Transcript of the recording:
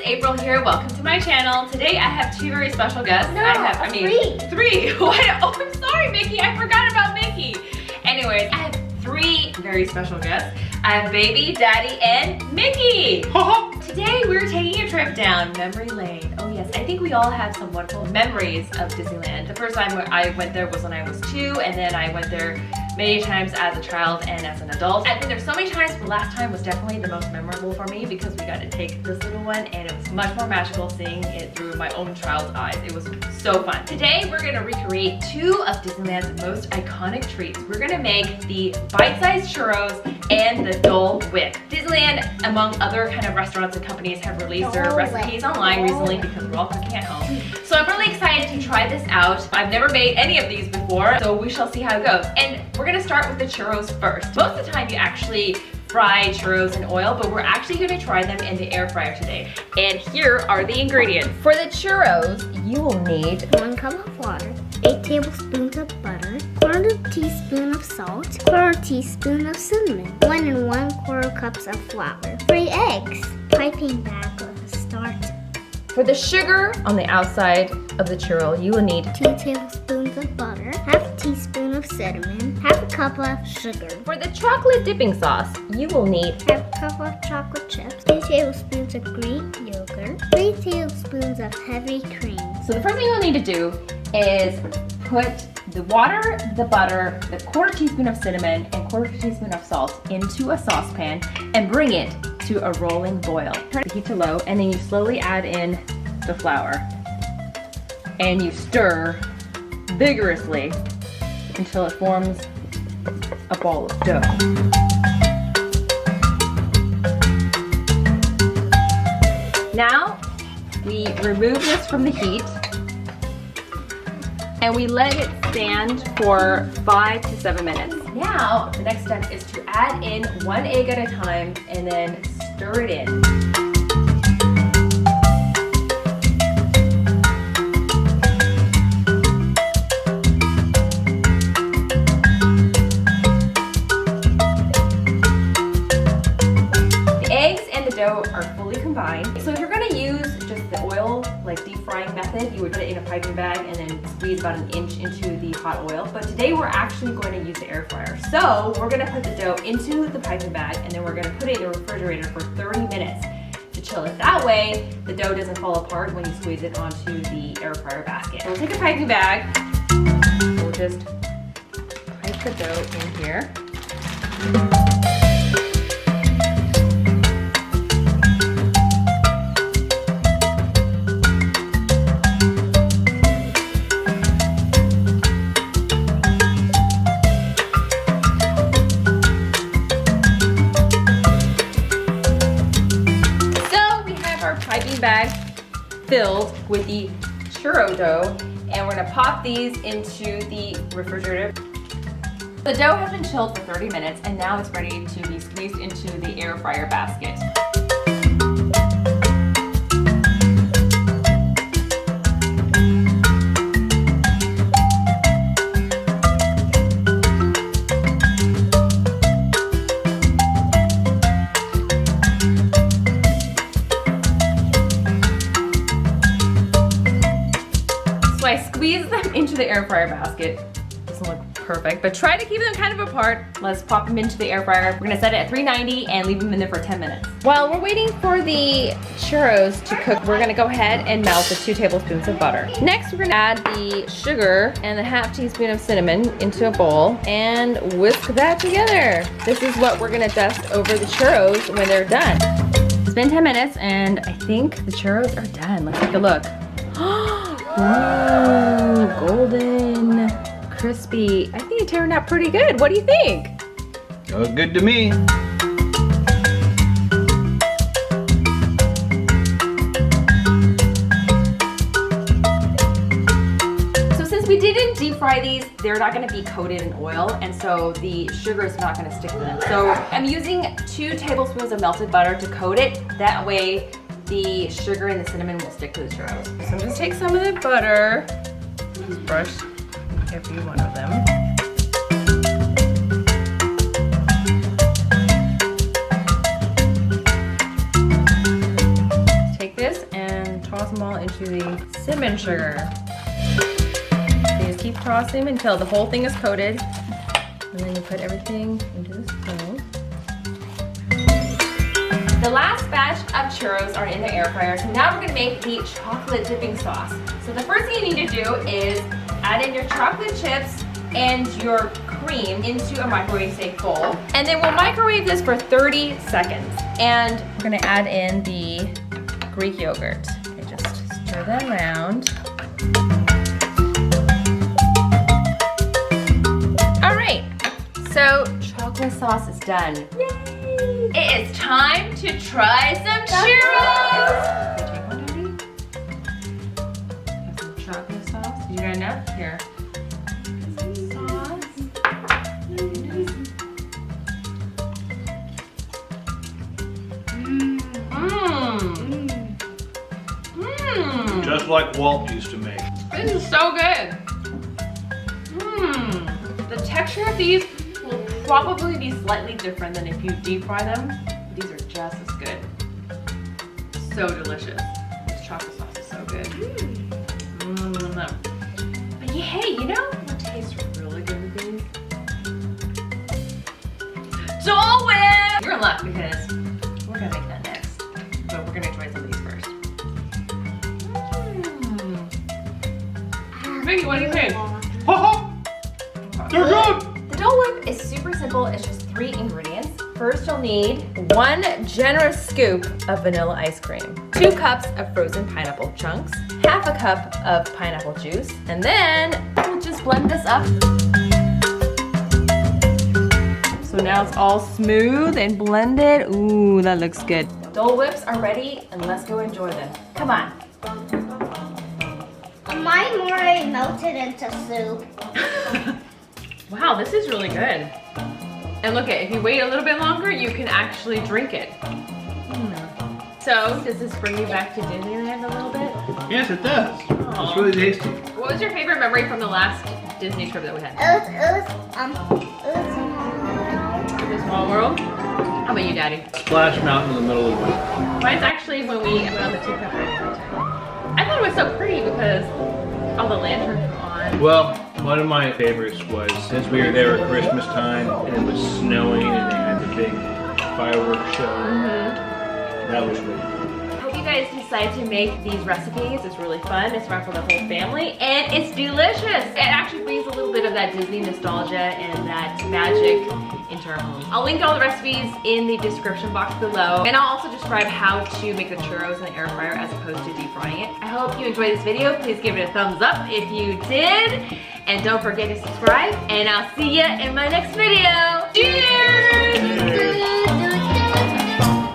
April here. Welcome to my channel. Today I have two very special guests. Three. What? Oh, I'm sorry, Mickey. I forgot about Mickey. Anyways, I have three very special guests. I have Baby, Daddy, and Mickey. Today we're taking a trip down memory lane. Oh yes, I think we all have some wonderful memories of Disneyland. The first time I went there was when I was 2, and then I went there many times as a child and as an adult. I've been there so many times, but last time was definitely the most memorable for me because we got to take this little one and it was much more magical seeing it through my own child's eyes. It was so fun. Today we're gonna recreate 2 of Disneyland's most iconic treats. We're gonna make the bite-sized churros and the Dole Whip. Disneyland, among other kind of restaurants and companies, have released their recipes online recently because we're all cooking at home. So I'm really excited to try this out. I've never made any of these before, so we shall see how it goes. And we're gonna start with the churros first. Most of the time you actually fry churros in oil, but we're actually gonna try them in the air fryer today. And here are the ingredients. For the churros, you will need 1 cup of water, 8 tablespoons of butter, 1/4 teaspoon of salt, 1/4 teaspoon of cinnamon, 1 1/4 cups of flour, 3 eggs, piping bag of starch. For the sugar on the outside of the churro, you will need 2 tablespoons of butter, 1/2 teaspoon of cinnamon, 1/2 cup of sugar. For the chocolate dipping sauce, you will need 1/2 cup of chocolate chips, 2 tablespoons of Greek yogurt, 3 tablespoons of heavy cream. So the first thing you'll need to do is put the water, the butter, the 1/4 teaspoon of cinnamon, and 1/4 teaspoon of salt into a saucepan and bring it to a rolling boil. Turn the heat to low, and then you slowly add in the flour. And you stir vigorously until it forms a ball of dough. Now, we remove this from the heat and we let it stand for 5 to 7 minutes. Now, the next step is to add in 1 egg at a time and then stir it in. The eggs and the dough are fully combined. So if you're gonna use just the oil, like deep frying method, you would put it in a piping bag and then squeeze about 1 inch into the hot oil. But today we're actually going to use the air fryer. So we're gonna put the dough into the piping bag and then we're gonna put it in the refrigerator for 30 minutes to chill it. That way, the dough doesn't fall apart when you squeeze it onto the air fryer basket. So we'll take a piping bag, we'll just pipe the dough in here. Piping bag filled with the churro dough, and we're gonna pop these into the refrigerator. The dough has been chilled for 30 minutes and now it's ready to be squeezed into the air fryer basket. So I squeeze them into the air fryer basket. Doesn't look perfect, but try to keep them kind of apart. Let's pop them into the air fryer. We're gonna set it at 390 and leave them in there for 10 minutes. While we're waiting for the churros to cook, we're gonna go ahead and melt the 2 tablespoons of butter. Next, we're gonna add the sugar and the 1/2 teaspoon of cinnamon into a bowl and whisk that together. This is what we're gonna dust over the churros when they're done. It's been 10 minutes and I think the churros are done. Let's take a look. Ooh, golden, crispy. I think it turned out pretty good. What do you think? Looks good to me. So since we didn't deep fry these, they're not gonna be coated in oil, and so the sugar is not gonna stick to them. So I'm using 2 tablespoons of melted butter to coat it. That way, the sugar and the cinnamon will stick to the churros. So I'm just take some of the butter, just brush every one of them. Take this toss them all into the cinnamon sugar. So you just keep tossing until the whole thing is coated. And then you put everything into the spoon. The last batch of churros are in the air fryer, so now we're gonna make the chocolate dipping sauce. So the first thing you need to do is add in your chocolate chips and your cream into a microwave safe bowl. And then we'll microwave this for 30 seconds. And we're gonna add in the Greek yogurt. Okay, just stir that around. All right, so chocolate sauce is done. Yay! It is time to try some churros. Okay, take one, Daddy. Have some chocolate sauce. You got enough? Here. Just like Walt used to make. This is so good. The texture of these will probably be slightly different than if you deep fry them. These are just as good. So delicious. This chocolate sauce is so good. But yeah, hey, you know what tastes really good with these? Dole Whip! You're in luck because we're gonna make that next. But we're gonna try some of these first. Vicky, what do you think? They're good! The Dole Whip is super simple. It's just 3 ingredients. First, you'll need 1 generous scoop of vanilla ice cream, 2 cups of frozen pineapple chunks, half a cup of pineapple juice, and then we'll just blend this up. So now it's all smooth and blended. Ooh, that looks good. Dole Whips are ready, and let's go enjoy them. Come on. Mine already melted into soup. Wow, this is really good. And look at, if you wait a little bit longer, you can actually drink it. So, does this bring you back to Disneyland a little bit? Yes, it does. Aw. It's really tasty. What was your favorite memory from the last Disney trip that we had? It was The Small World? How about you, Daddy? Splash Mountain in the middle of the week. Mine's actually when we went on the teacup ride. I thought it was so pretty because all the lanterns were on. Well, one of my favorites was since we were there at Christmas time and it was snowing and they had the big fireworks show. That was really cool. I hope you guys decide to make these recipes. It's really fun. It's fun for the whole family and it's delicious. It actually brings a little bit of that Disney nostalgia and that magic into our home. I'll link all the recipes in the description box below, and I'll also describe how to make the churros in the air fryer as opposed to deep frying it. I hope you enjoyed this video. Please give it a thumbs up if you did, and don't forget to subscribe, and I'll see you in my next video.